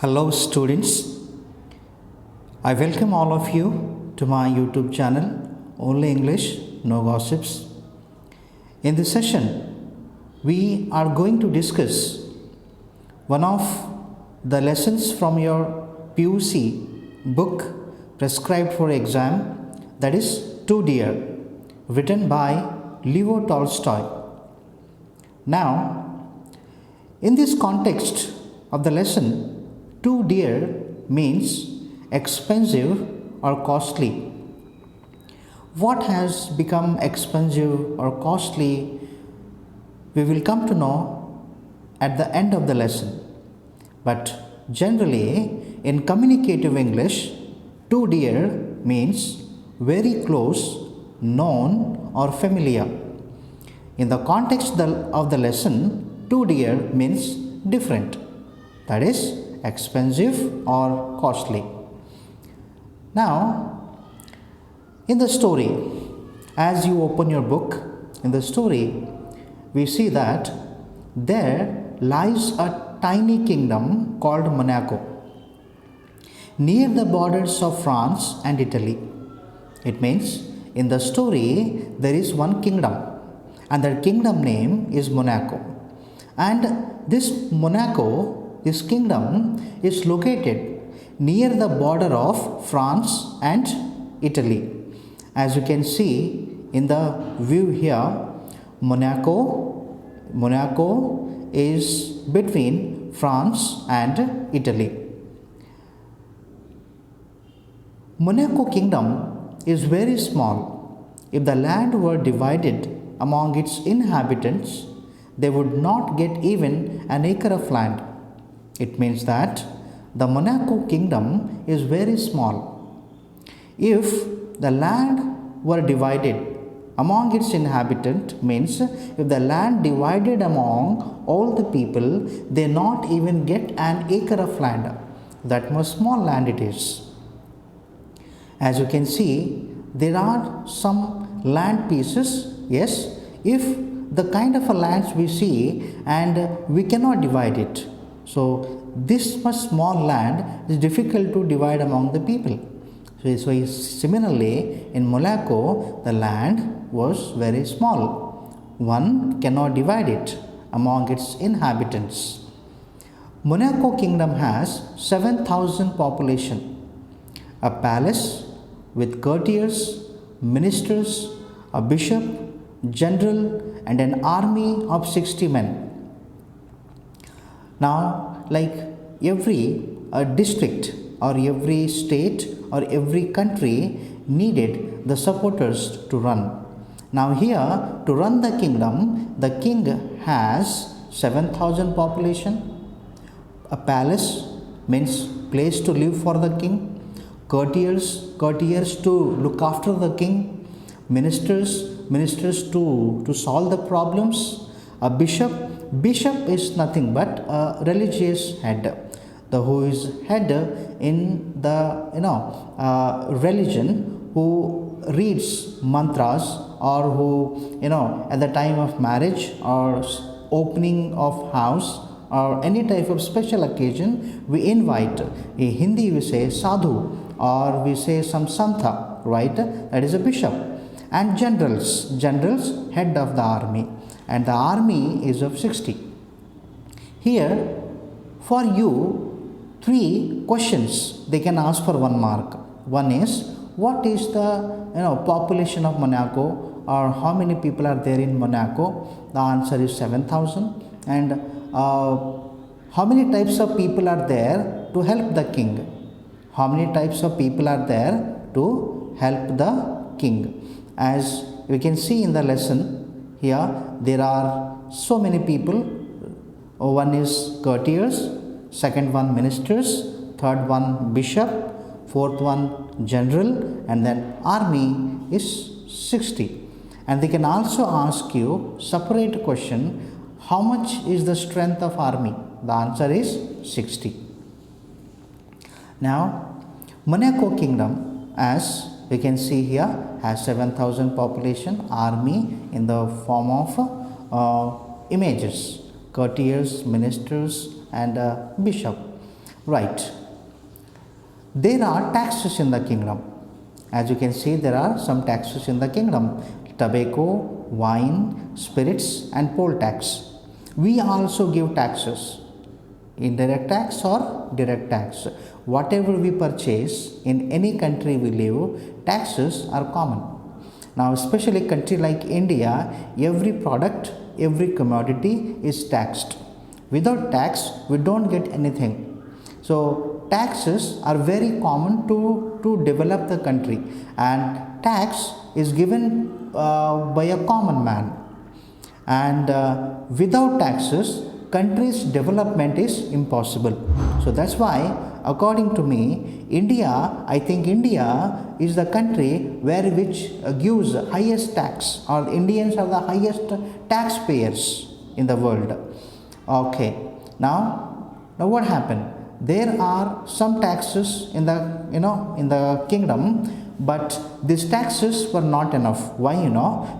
Hello, students. I welcome all of you to my YouTube channel, Only English, No Gossips. In this session, we are going to discuss one of the lessons from your PUC book prescribed for exam, that is Too Dear, written by Leo Tolstoy. Now, in this context of the lesson, too dear means expensive or costly. What has become expensive or costly, we will come to know at the end of the lesson. But generally, in communicative English, too dear means very close, known, or familiar. In the context of the lesson, too dear means different, that is, expensive or costly. Now, in the story, as you open your book, in the story, we see that there lies a tiny kingdom called Monaco, near the borders of France and Italy. It means in the story there is one kingdom, and that kingdom name is Monaco. And this kingdom is located near the border of France and Italy. As you can see in the view here, Monaco is between France and Italy. Monaco kingdom is very small. If the land were divided among its inhabitants, they would not get even an acre of land. It means that the Monaco kingdom is very small. If the land were divided among its inhabitants, means if the land divided among all the people, they not even get an acre of land. That much small land it is. As you can see, there are some land pieces. Yes, if the kind of a lands we see and we cannot divide it. So this much small land is difficult to divide among the people. So similarly, in Monaco, the land was very small. One cannot divide it among its inhabitants. Monaco kingdom has 7,000 population, a palace with courtiers, ministers, a bishop, general, and an army of 60 men. Now, like every district or every state or every country needed the supporters to run. Now here, to run the kingdom, the king has 7,000 population, a palace means place to live for the king, courtiers to look after the king, ministers to solve the problems, a bishop is nothing but a religious head, who is head in the religion, who reads mantras, or who at the time of marriage or opening of house or any type of special occasion, we invite, in Hindi we say sadhu, or we say some santa, right? That is a bishop. And generals head of the army, and the army is of 60. Here for you, 3 questions they can ask for 1 mark. One is, what is the population of Monaco, or how many people are there in Monaco? The answer is 7,000. And how many types of people are there to help the king? How many types of people are there to help the king? As we can see in the lesson here, there are so many people. One is courtiers, second one ministers, third one bishop, fourth one general, and then army is 60. And they can also ask you separate question, how much is the strength of army? The answer is 60. Now, Monaco kingdom, as we can see here, has 7,000 population, army in the form of images, courtiers, ministers, and bishop. Right. There are taxes in the kingdom. As you can see, there are some taxes in the kingdom: tobacco, wine, spirits, and poll tax. We also give taxes, indirect tax or direct tax. Whatever we purchase in any country we live, taxes are common. Now, especially country like India, every product, every commodity is taxed. Without tax, we don't get anything. So taxes are very common to develop the country, and tax is given by a common man, and without taxes country's development is impossible. So that's why according to me, India is the country which gives highest tax, or Indians are the highest taxpayers in the world. Okay, now what happened? There are some taxes in the kingdom, but these taxes were not enough. Why?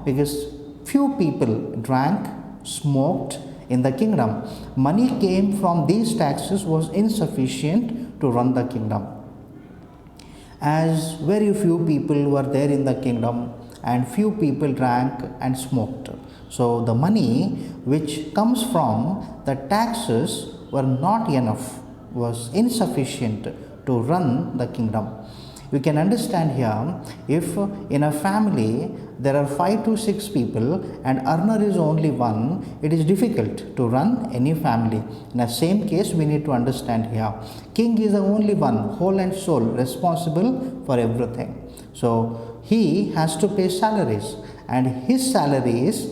Because few people drank, smoked in the kingdom. Money came from these taxes was insufficient to run the kingdom, as very few people were there in the kingdom and few people drank and smoked. So the money which comes from the taxes were not enough, was insufficient to run the kingdom. We can understand here, if in a family there are 5 to 6 people and earner is only one, it is difficult to run any family. In the same case, we need to understand here, king is the only one, whole and sole, responsible for everything. So he has to pay salaries, and his salaries,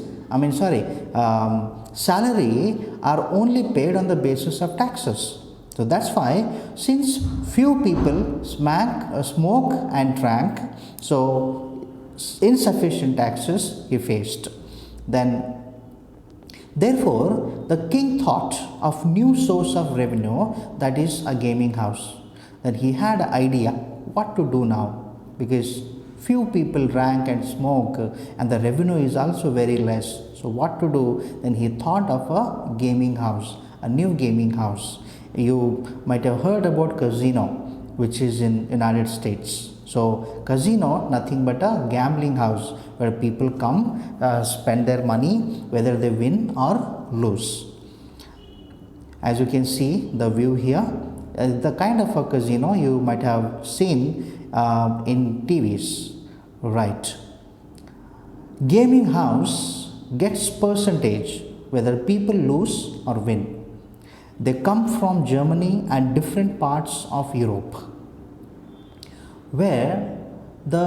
salary are only paid on the basis of taxes. So that's why, since few people smoke and drank, so insufficient taxes he faced. Therefore, the king thought of new source of revenue, that is a gaming house. Then he had an idea what to do now, because few people drank and smoke and the revenue is also very less. So what to do? Then he thought of a gaming house, a new gaming house. You might have heard about casino, which is in United States. So casino, nothing but a gambling house where people come, spend their money, whether they win or lose. As you can see the view here, the kind of a casino you might have seen in TVs, right? Gaming house gets percentage whether people lose or win. They come from Germany and different parts of Europe, where the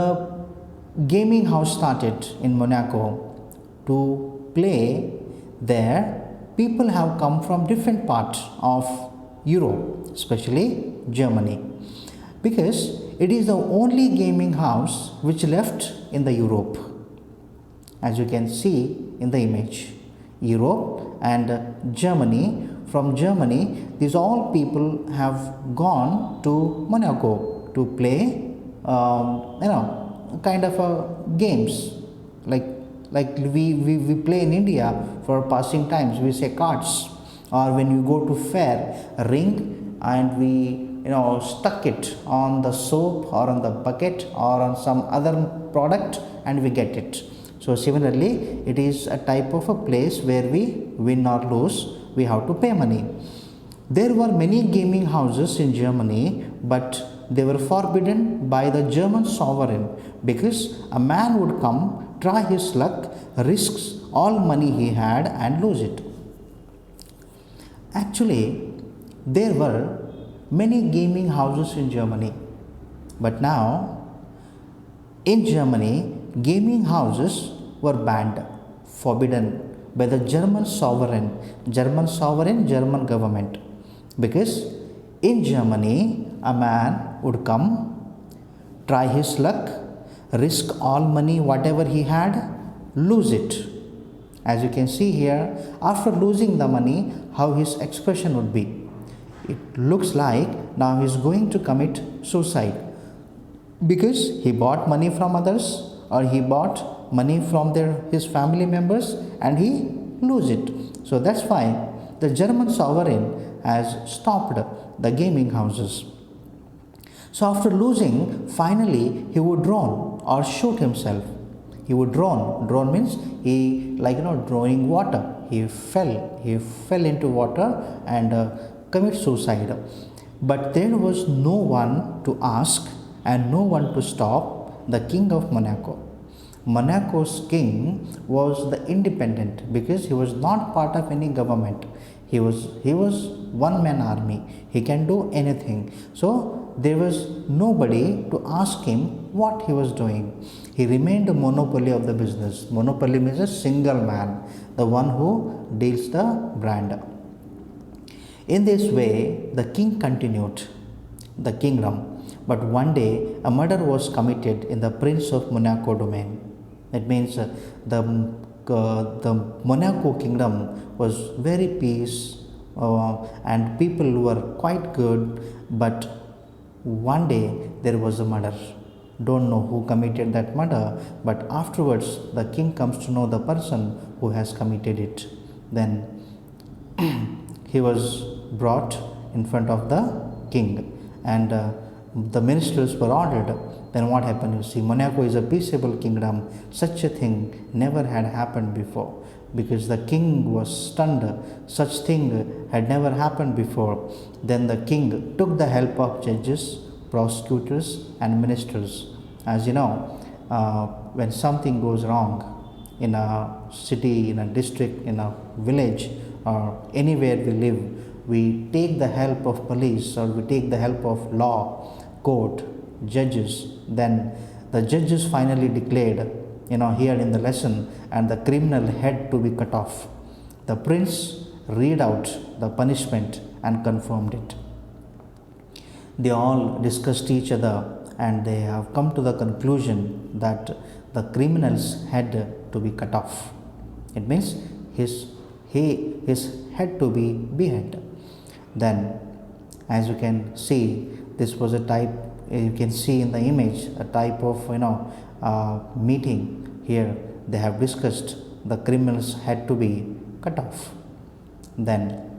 gaming house started in Monaco to play there. People have come from different parts of Europe, especially Germany, because it is the only gaming house which left in the Europe. As you can see in the image, Europe and Germany. From Germany, these all people have gone to Monaco to play, kind of games like we play in India for passing times. We say cards, or when you go to fair, a ring, and we stuck it on the soap or on the bucket or on some other product, and we get it. So similarly, it is a type of a place where we win or lose, we have to pay money. There were many gaming houses in Germany, but they were forbidden by the German sovereign, because a man would come, try his luck, risks all money he had and lose it. Actually, there were many gaming houses in Germany, but now in Germany, gaming houses were banned, forbidden by the German government, because in Germany a man would come, try his luck, risk all money whatever he had, lose it. As you can see here, after losing the money, how his expression would be. It looks like now he is going to commit suicide, because he bought money from others, or he bought money from his family members and he lose it. So that's why the German sovereign has stopped the gaming houses. So after losing, finally he would drown or shoot himself. He would drown. Drown means he, like drowning water. He fell into water and commit suicide. But there was no one to ask and no one to stop the king of Monaco. Monaco's king was the independent because he was not part of any government. He was one man army. He can do anything. So there was nobody to ask him what he was doing. He remained a monopoly of the business. Monopoly means a single man, the one who deals the brand. In this way, the king continued the kingdom. But one day, a murder was committed in the Prince of Monaco domain. It means the Monaco kingdom was very peace and people were quite good. But one day there was a murder. Don't know who committed that murder, but afterwards the king comes to know the person who has committed it. Then he was brought in front of the king, and the ministers were ordered. Then what happened? You see, Monaco is a peaceable kingdom. Such a thing never had happened before, because the king was stunned. Such thing had never happened before. Then the king took the help of judges, prosecutors, and ministers. As you know, when something goes wrong in a city, in a district, in a village, or anywhere we live, we take the help of police or we take the help of law, court, judges. Then the judges finally declared, here in the lesson, and the criminal had to be cut off. The prince read out the punishment and confirmed it. They all discussed each other and they have come to the conclusion that the criminal's head to be cut off. It means his head to be beheaded. Then, as you can see, this was a type, you can see in the image, a type of meeting. Here they have discussed the criminal's head to be cut off. Then,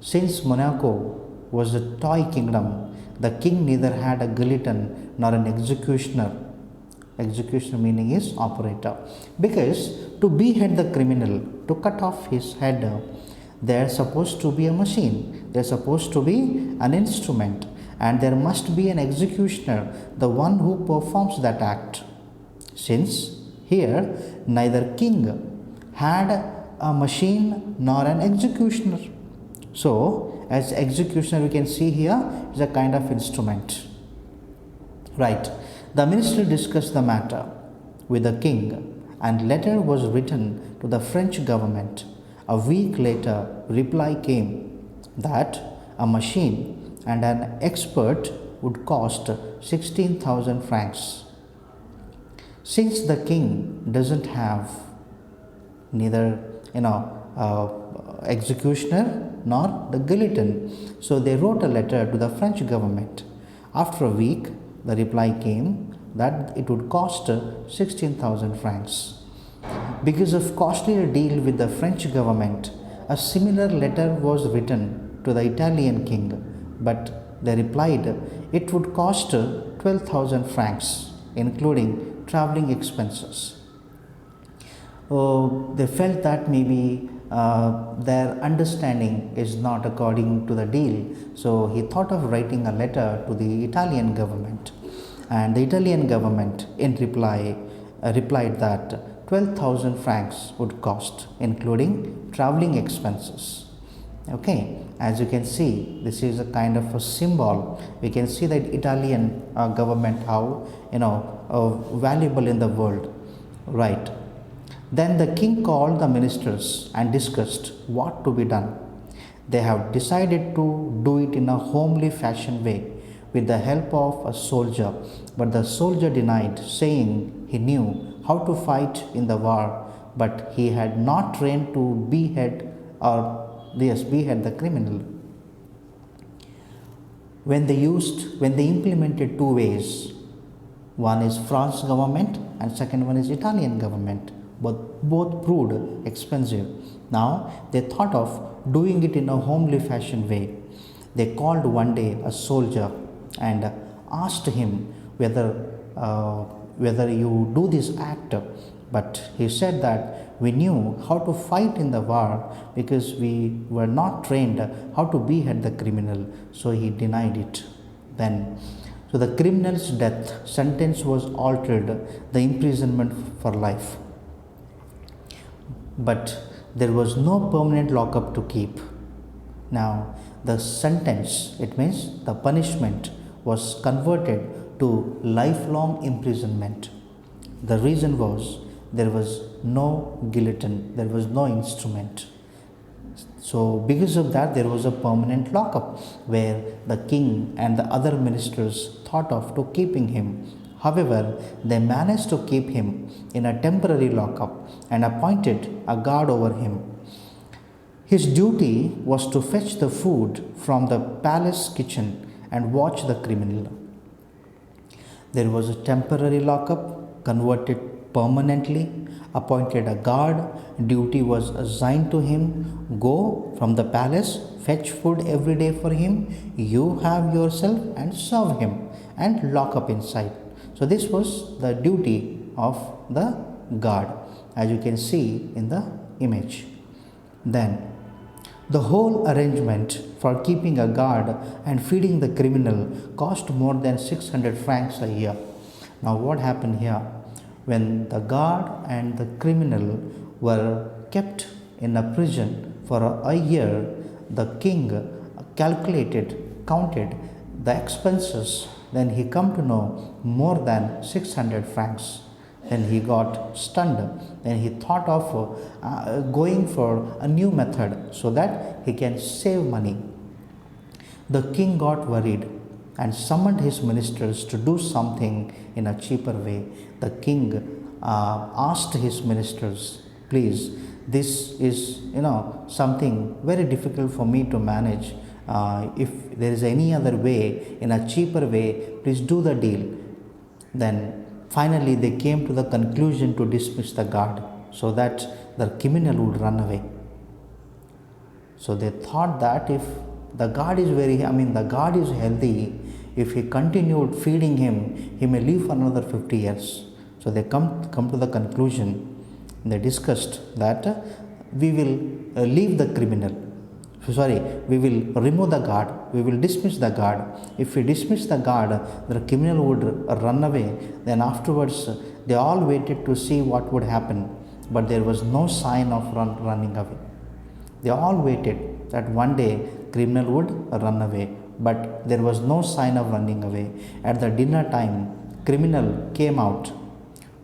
since Monaco was a toy kingdom, the king neither had a guillotine nor an executioner. Executioner meaning is operator. Because to behead the criminal, to cut off his head, there is supposed to be a machine, there is supposed to be an instrument, and there must be an executioner, the one who performs that act. Since here neither king had a machine nor an executioner. So, as executioner, we can see here is a kind of instrument. Right. The minister discussed the matter with the king, and letter was written to the French government. A week later, reply came that a machine and an expert would cost 16,000 francs. Since the king doesn't have neither executioner nor the guillotine, so they wrote a letter to the French government. After a week, the reply came that it would cost 16,000 francs. Because of costlier deal with the French government, a similar letter was written to the Italian king, but they replied it would cost 12,000 francs, including traveling expenses. They felt that maybe their understanding is not according to the deal. So he thought of writing a letter to the Italian government, and the Italian government in reply replied that 12,000 francs would cost, including traveling expenses. Okay, as you can see, this is a kind of a symbol. We can see that Italian government how valuable in the world, right? Then the king called the ministers and discussed what to be done. They have decided to do it in a homely fashion way with the help of a soldier, but the soldier denied, saying he knew how to fight in the war, but he had not trained to behead the criminal. When they implemented two ways, one is France government and second one is Italian government. but both proved expensive. Now they thought of doing it in a homely fashion way. They called one day a soldier and asked him whether you do this act, but he said that we knew how to fight in the war because we were not trained how to behead the criminal, so he denied it. Then, so the criminal's death sentence was altered, the imprisonment for life. But there was no permanent lockup to keep. Now, the sentence, it means the punishment, was converted to lifelong imprisonment. The reason was there was no guillotine, there was no instrument. So, because of that, there was a permanent lockup where the king and the other ministers thought of to keeping him. However, they managed to keep him in a temporary lockup and appointed a guard over him. His duty was to fetch the food from the palace kitchen and watch the criminal. There was a temporary lockup converted permanently, appointed a guard, duty was assigned to him, go from the palace, fetch food every day for him, you have yourself and serve him and lock up inside. So this was the duty of the guard, as you can see in the image. Then the whole arrangement for keeping a guard and feeding the criminal cost more than 600 francs a year. Now what happened here? When the guard and the criminal were kept in a prison for a year, the king counted the expenses, then he come to know more than 600 francs. Then he got stunned. Then he thought of going for a new method so that he can save money. The king got worried and summoned his ministers to do something in a cheaper way. The king asked his ministers, please, this is something very difficult for me to manage. If there is any other way, in a cheaper way, please do the deal. Then finally they came to the conclusion to dismiss the guard so that the criminal would run away. So they thought that if the guard is the guard is healthy, if he continued feeding him, he may live for another 50 years. So they come to the conclusion, they discussed that we will leave the criminal. We will remove the guard, we will dismiss the guard. If we dismiss the guard, the criminal would run away. Then afterwards, they all waited to see what would happen, but there was no sign of running away. They all waited that one day criminal would run away, but there was no sign of running away. At the dinner time, criminal came out,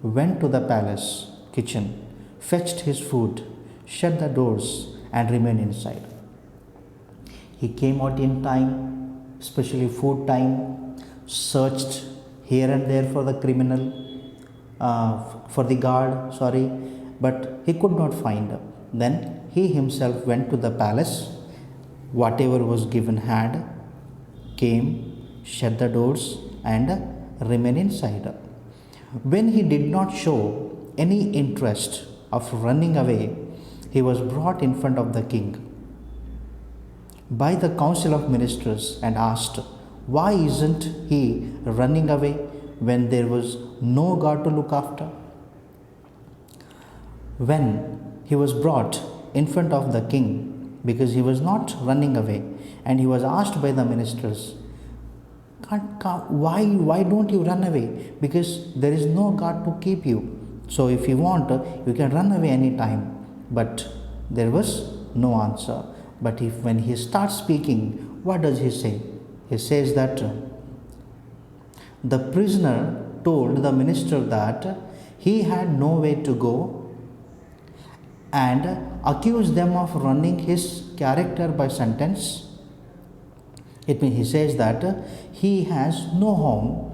went to the palace kitchen, fetched his food, shut the doors and remained inside. He came out in time, especially food time, searched here and there for the for the guard, but he could not find. Then he himself went to the palace, whatever was given had, came, shut the doors and remained inside. When he did not show any interest of running away, he was brought in front of the king by the council of ministers and asked, why isn't he running away when there was no guard to look after? When he was brought in front of the king, because he was not running away, and he was asked by the ministers, why don't you run away? Because there is no guard to keep you. So if you want, you can run away anytime. But there was no answer. But when he starts speaking, what does he say? He says that the prisoner told the minister that he had no way to go and accused them of running his character by sentence. It means he says that he has no home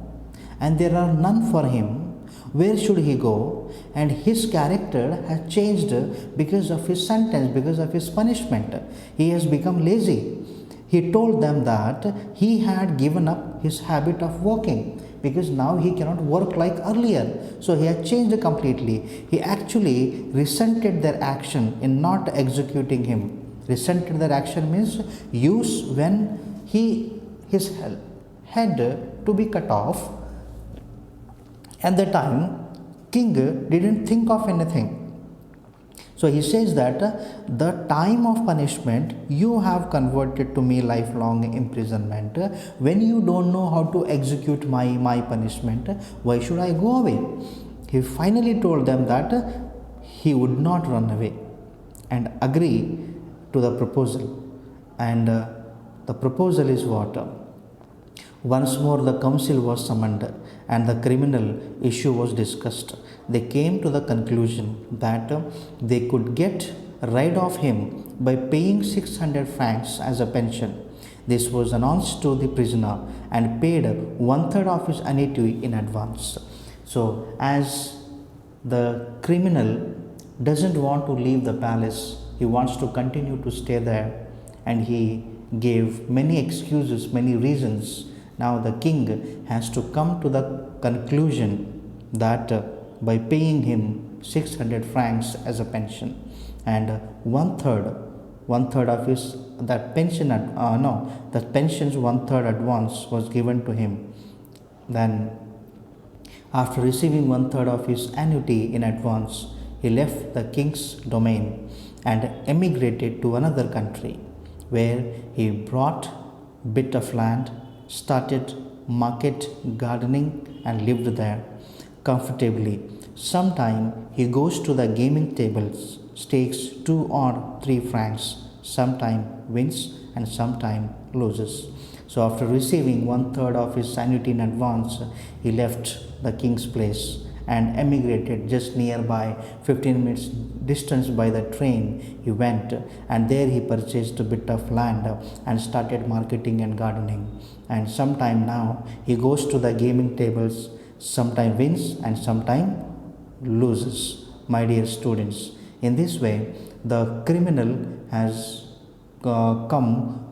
and there are none for him. Where should he go? And his character has changed because of his sentence, because of his punishment. He has become lazy. he told them that he had given up his habit of working because now he cannot work like earlier. So he had changed completely. He actually resented their action in not executing him. Resented their action means use when his head to be cut off. At the time, king didn't think of anything. So he says that the time of punishment you have converted to me lifelong imprisonment. When you don't know how to execute my punishment, why should I go away? He finally told them that he would not run away and agree to the proposal. And the proposal is what? Once more, the council was summoned and the criminal issue was discussed. They came to the conclusion that they could get rid of him by paying 600 francs as a pension. This was announced to the prisoner and paid one third of his annuity in advance. So, as the criminal doesn't want to leave the palace, he wants to continue to stay there, and he gave many excuses, many reasons. Now the king has to come to the conclusion that by paying him 600 francs as a pension and one third of his that pension that pension's one third advance was given to him. Then after receiving one third of his annuity in advance, he left the king's domain and emigrated to another country where he bought bit of land, started market gardening and lived there comfortably. Sometime he goes to the gaming tables, stakes 2 or 3 francs, sometime wins and sometime loses. So after receiving one third of his annuity in advance, he left the king's place and emigrated just nearby, 15 minutes distance by the train. He went and there he purchased a bit of land and started marketing and gardening. And sometime now he goes to the gaming tables, sometime wins and sometime loses. My dear students, in this way the criminal has come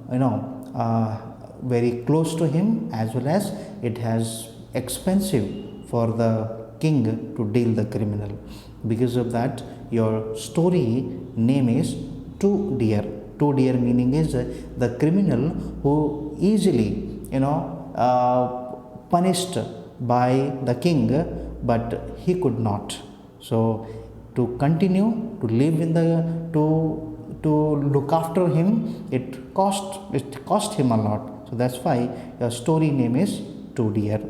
very close to him, as well as it has expensive for the king to deal the criminal. Because of that, your story name is Two Deer. Two Deer meaning is the criminal who easily punished by the king, but he could not. So to continue to live in the to look after him, it cost him a lot. So that's why your story name is Two Deer.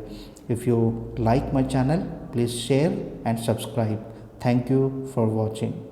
If you like my channel, please share and subscribe. Thank you for watching.